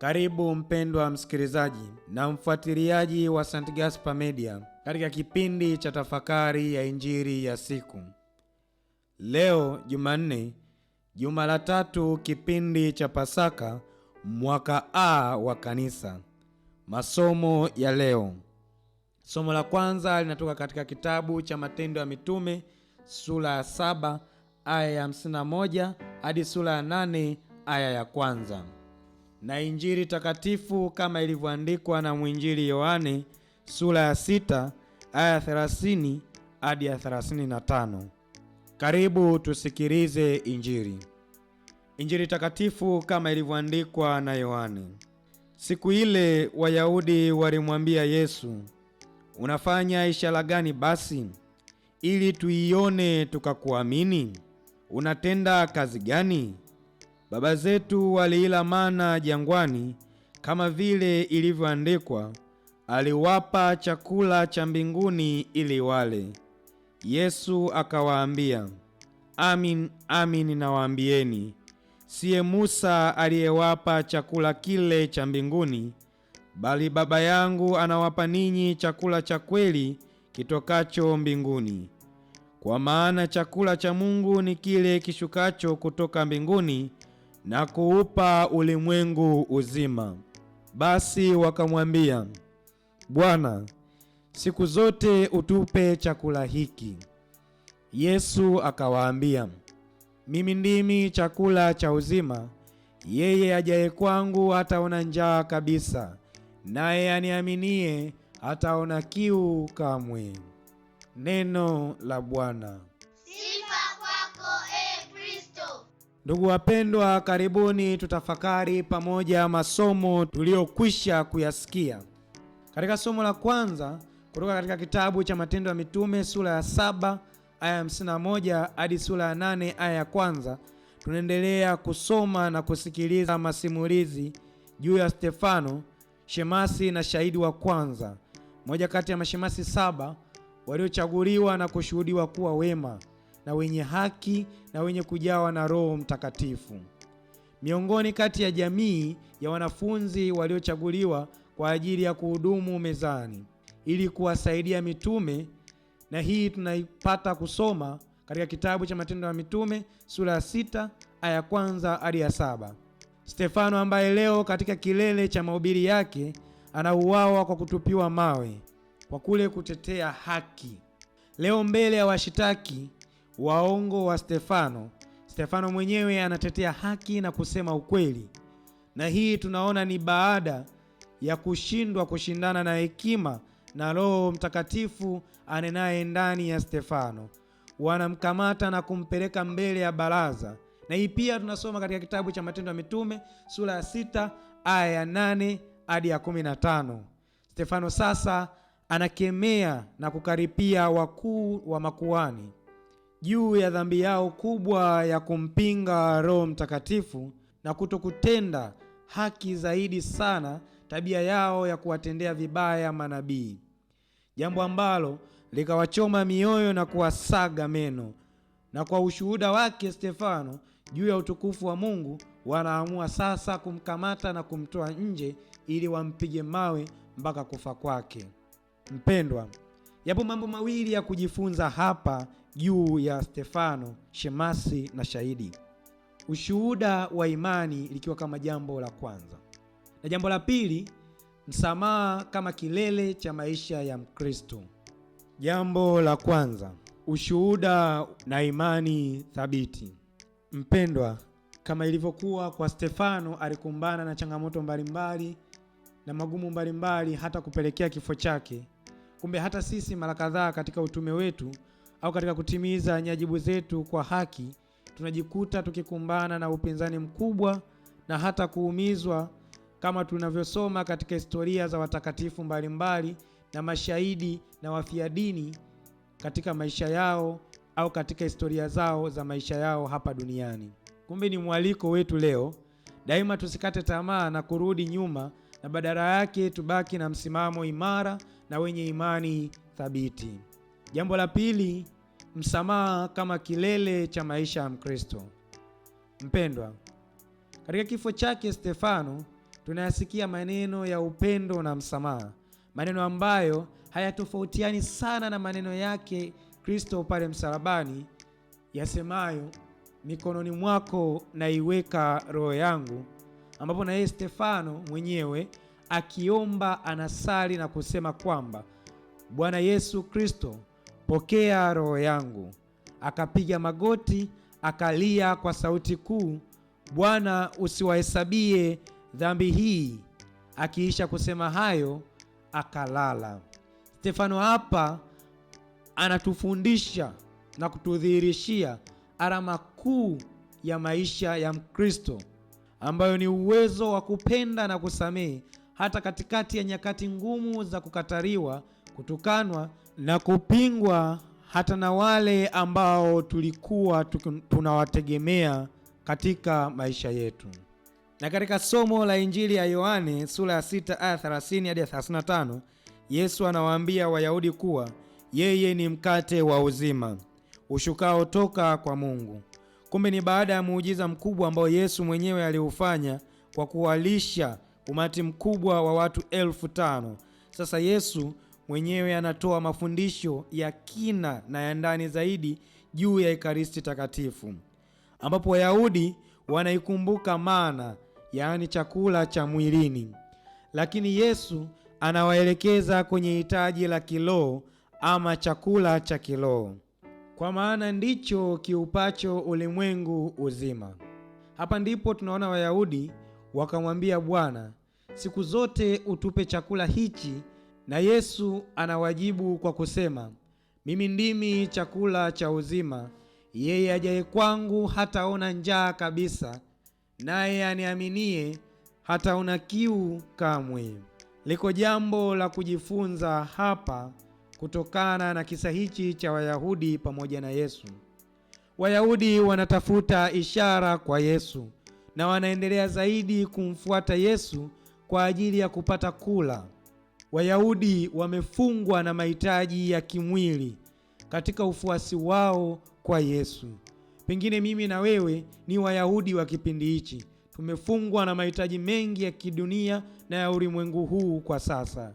Karibu mpendwa msikilizaji na mfuatiliaji wa St. Gaspar Media katika kipindi cha tafakari ya Injili ya siku. Leo Jumanne, juma la tatu kipindi cha Pasaka, mwaka A wa Kanisa. Masomo ya leo. Somo la kwanza linatoka katika kitabu cha Matendo ya Mitume sura ya 7 aya ya 51 hadi sura ya 8 aya ya kwanza. Na Injili takatifu kama ilivyoandikwa na mwinjili Yohane sura ya 6 aya ya 30 hadi ya 35. Karibu tusikilize Injili. Injili takatifu kama ilivyoandikwa na Yohane. Siku ile Wayahudi walimwambia Yesu, unafanya ishara gani basi ili tuione tukakuamini? Unatenda kazi gani? Baba zetu waliila mana jangwani, kama vile ilivyoandikwa, aliwapa chakula cha mbinguni ili wale. Yesu akawaambia, amin, amin nawaambieni, siye Musa aliyewapa chakula kile cha mbinguni, bali Baba yangu anawapa ninyi chakula cha kweli kitokacho mbinguni. Kwa maana chakula cha Mungu ni kile kishukacho kutoka mbinguni na kuupa ulimwengu uzima. Basi wakamwambia, Bwana, siku zote utupe chakula hiki. Yesu akawaambia, mimi ndimi chakula cha uzima. Yeye ajaye kwangu hataona njaa kabisa, naye aniaminie hataona kiu kamwe. Neno la Bwana. Sifa kwako Kristo. Ndugu wapendwa, karibuni tutafakari pamoja masomo tuliyokwisha kuyasikia. Katika somo la kwanza kutoka katika kitabu cha Matendo ya Mitume sura ya 7 aya ya 51 hadi sura ya 8 aya ya kwanza, tunaendelea kusoma na kusikiliza masimulizi juu ya Stefano, shemasi na shahidi wa kwanza, moja kati ya mashemasi 7 waliochaguliwa na kushuhudiwa kuwa wema na wenye haki na wenye kujawa na Roho Mtakatifu. Miongoni kati ya jamii ya wanafunzi waliochaguliwa kwa ajili ya kuhudumu mezani ili kuwasaidia mitume, na hii tunaipata kusoma katika kitabu cha Matendo ya Mitume sura ya 6 aya ya kwanza hadi ya 7. Stefano ambaye leo katika kilele cha mahubiri yake anauawa kwa kutupiwa mawe kwa kule kutetea haki. Leo mbele ya washitaki waongo wa Stefano mwenyewe anatetea haki na kusema ukweli. Na hii tunaona ni baada ya kushindwa kushindana na hekima na Roho Mtakatifu anenaye ndani ya Stefano. Wanamkamata na kumpeleka mbele ya baraza. Na hii pia tunasoma katika kitabu cha Matendo ya Mitume sura ya 6 aya ya 8 hadi ya 15. Stefano sasa anakemea na kukaripia wakuu wa makuhani juu ya dhambi yao kubwa ya kumpinga Roho Mtakatifu na kutokutenda haki, zaidi sana tabia yao ya kuwatendea vibaya manabii, jambo ambalo likawachoma mioyo na kuwasaga meno. Na kwa ushuhuda wake Stefano juu ya utukufu wa Mungu, wanaamua sasa kumkamata na kumtoa nje ili wampige mawe mpaka kufa kwake. Mpendwa, yapo mambo mawili ya kujifunza hapa juu ya Stefano, shemasi na shahidi. Ushuhuda wa imani likiwa kama jambo la kwanza, na jambo la pili, msamaha kama kilele cha maisha ya Mkristo. Jambo la kwanza, ushuhuda na imani thabiti. Mpendwa, kama ilivyokuwa kwa Stefano, alikumbana na changamoto mbalimbali na magumu mbalimbali hata kupelekea kifo chake. Kumbe hata sisi mara kadhaa katika utume wetu au katika kutimiza nyajibu zetu kwa haki, tunajikuta tukikumbana na upinzani mkubwa na hata kuumizwa, kama tunavyosoma katika historia za watakatifu mbalimbali na mashahidi na wafia dini katika maisha yao au katika historia zao za maisha yao hapa duniani. Kumbe ni mwaliko wetu leo daima tusikate tamaa na kurudi nyuma, na badala yake tubaki na msimamo imara na wenye imani thabiti. Jambo la pili, msamaha kama kilele cha maisha ya Mkristo. Mpendwa, katika kifo chake Stefano tunayasikia maneno ya upendo na msamaha, maneno ambayo hayatofautiani sana na maneno yake Kristo pale msalabani yasemayo, mikononi mwako naiweka roho yangu, ambapo na yeye Stefano mwenyewe akiomba anasali na kusema kwamba Bwana Yesu Kristo, pokea roho yangu. Akapiga magoti akalia kwa sauti kuu, Bwana usiwahesabie dhambi hii. Akiisha kusema hayo akalala. Stefano hapa anatufundisha na kutudhihirishia alama kuu ya maisha ya Mkristo, ambayo ni uwezo wa kupenda na kusamehe hata katikati ya nyakati ngumu za kukataliwa, kutukanwa na kupingwa, hata na wale ambao tulikuwa tunawategemea katika maisha yetu. Na katika somo la Injili ya Yohane sura ya 6 aya 30 hadi 35, Yesu anawaambia Wayahudi kuwa yeye ni mkate wa uzima ushukao toka kwa Mungu. Kumbe ni baada ya muujiza mkubwa ambao Yesu mwenyewe aliufanya kwa kuwalisha umati mkubwa wa watu 5,000. Sasa Yesu mwenyewe anatoa mafundisho ya kina na ya ndani zaidi juu ya Ekaristi Takatifu, ambapo Wayahudi wanaikumbuka mana, yaani chakula cha mwilini, lakini Yesu anawaelekeza kwenye hitaji la kiroho ama chakula cha kiroho, kwa maana ndicho kiupacho ulimwengu uzima. Hapa ndipo tunaona Wayahudi wakamwambia Bwana, siku zote utupe chakula hichi, na Yesu anawajibu kwa kusema, mimi ndimi chakula cha uzima, yeye ajaye kwangu hataona njaa kabisa, naye aniaminie hataona kiu kamwe. Liko jambo la kujifunza hapa kutokana na kisa hichi cha Wayahudi pamoja na Yesu. Wayahudi wanatafuta ishara kwa Yesu na wanaendelea zaidi kumfuata Yesu kwa ajili ya kupata kula. Wayahudi wamefungwa na mahitaji ya kimwili katika ufuasi wao kwa Yesu. Pengine mimi na wewe ni Wayahudi wa kipindi hichi, tumefungwa na mahitaji mengi ya kidunia na ya ulimwengu huu kwa sasa,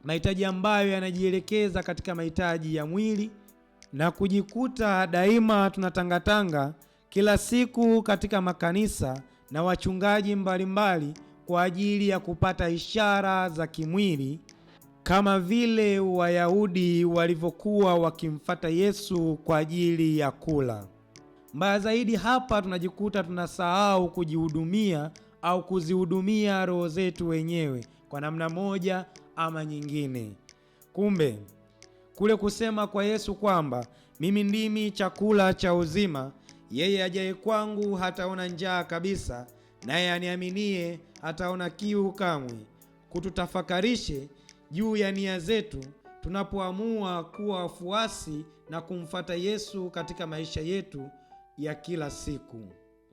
mahitaji ambayo yanajielekeza katika mahitaji ya mwili na kujikuta daima tunatangatanga kila siku katika makanisa na wachungaji mbalimbali kwa ajili ya kupata ishara za kimwili, kama vile Wayahudi walivyokuwa wakimfuata Yesu kwa ajili ya kula. Mbaya zaidi, hapa tunajikuta tunasahau kujihudumia au kuzihudumia roho zetu wenyewe kwa namna moja ama nyingine. Kumbe kule kusema kwa Yesu kwamba mimi ndimi chakula cha uzima, yeye ajaye kwangu hataona njaa kabisa, naye aniaminie hataona kiu kamwe, kututafakarishe juu ya nia zetu tunapoamua kuwa wafuasi na kumfuata Yesu katika maisha yetu ya kila siku.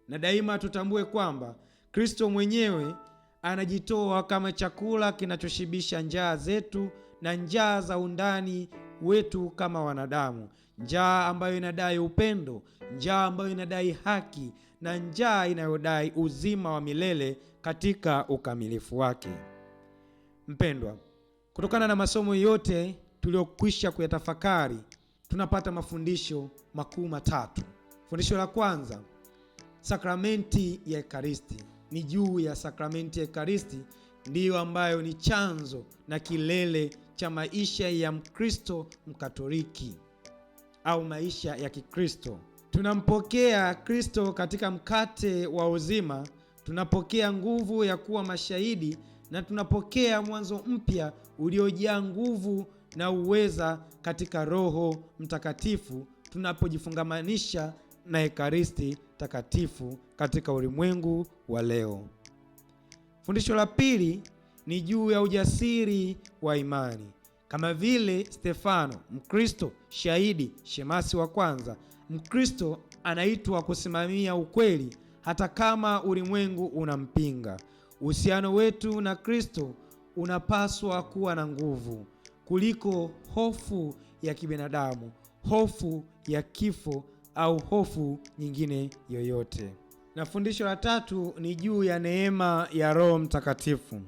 Na daima tutambue kwamba Kristo mwenyewe anajitoa kama chakula kinachoshibisha njaa zetu na njaa za undani wetu kama wanadamu, njaa ambayo inadai upendo, njaa ambayo inadai haki, na njaa inayodai uzima wa milele katika ukamilifu wake. Mpendwa, kutokana na masomo yote tuliyokwisha kuyatafakari, tunapata mafundisho makuu matatu. Fundisho la kwanza, sakramenti ya Ekaristi. Ni juu ya sakramenti ya Ekaristi ndiyo ambayo ni chanzo na kilele cha maisha ya Mkristo Mkatoliki au maisha ya Kikristo. Tunampokea Kristo katika mkate wa uzima, tunapokea nguvu ya kuwa mashahidi, na tunapokea mwanzo mpya uliojaa nguvu na uweza katika Roho Mtakatifu tunapojifungamanisha na Ekaristi Takatifu katika ulimwengu wa leo. Fundisho la pili ni juu ya ujasiri wa imani. Kama vile Stefano, Mkristo shahidi, shemasi wa kwanza, Mkristo anaitwa kusimamia ukweli hata kama ulimwengu unampinga. Uhusiano wetu na Kristo unapaswa kuwa na nguvu kuliko hofu ya kibinadamu, hofu ya kifo au hofu nyingine yoyote. Na fundisho la tatu ni juu ya neema ya Roho Mtakatifu.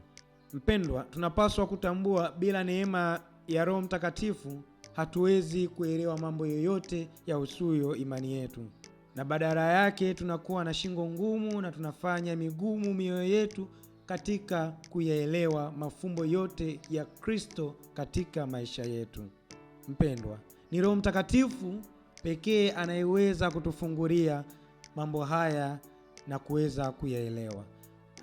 Mpendwa, tunapaswa kutambua bila neema ya Roho Mtakatifu hatuwezi kuelewa mambo yoyote yahusuyo imani yetu, na badala yake tunakuwa na shingo ngumu na tunafanya migumu mioyo yetu katika kuyaelewa mafumbo yote ya Kristo katika maisha yetu. Mpendwa, ni Roho Mtakatifu pekee anayeweza kutufungulia mambo haya na kuweza kuyaelewa.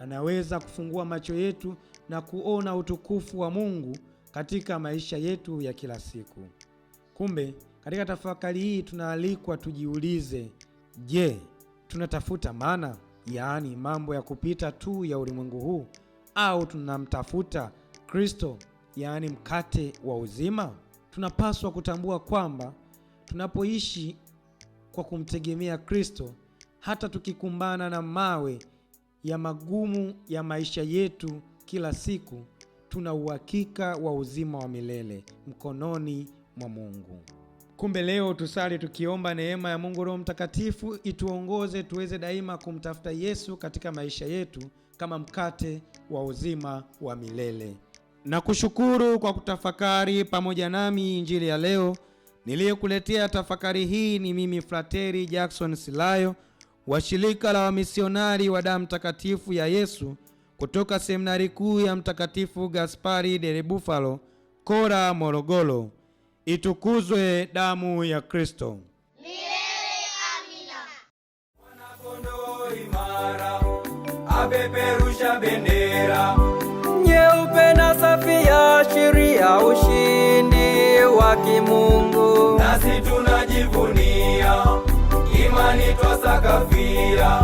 Anaweza kufungua macho yetu na kuona utukufu wa Mungu katika maisha yetu ya kila siku. Kumbe, katika tafakari hii tunaalikwa tujiulize, je, tunatafuta mana, yaani mambo ya kupita tu ya ulimwengu huu, au tunamtafuta Kristo, yaani mkate wa uzima? Tunapaswa kutambua kwamba tunapoishi kwa kumtegemea Kristo, hata tukikumbana na mawe ya magumu ya maisha yetu kila siku, tuna uhakika wa uzima wa milele mkononi mwa Mungu. Kumbe leo tusali tukiomba neema ya Mungu Roho Mtakatifu ituongoze tuweze daima kumtafuta Yesu katika maisha yetu kama mkate wa uzima wa milele. Na kushukuru kwa kutafakari pamoja nami injili ya leo. Niliyekuletea tafakari hii ni mimi Frateri Jackson Silayo wa shirika la wamisionari wa damu takatifu ya Yesu kutoka seminari kuu ya Mtakatifu Gaspari del Bufalo, Kora, Morogoro. Itukuzwe damu ya Kristo! Milele amina. Mwanakondoo imara apeperusha bendera nyeupe na safi ya sheria, ushindi wa kimungu. Nasi tunajivunia imani twasakafia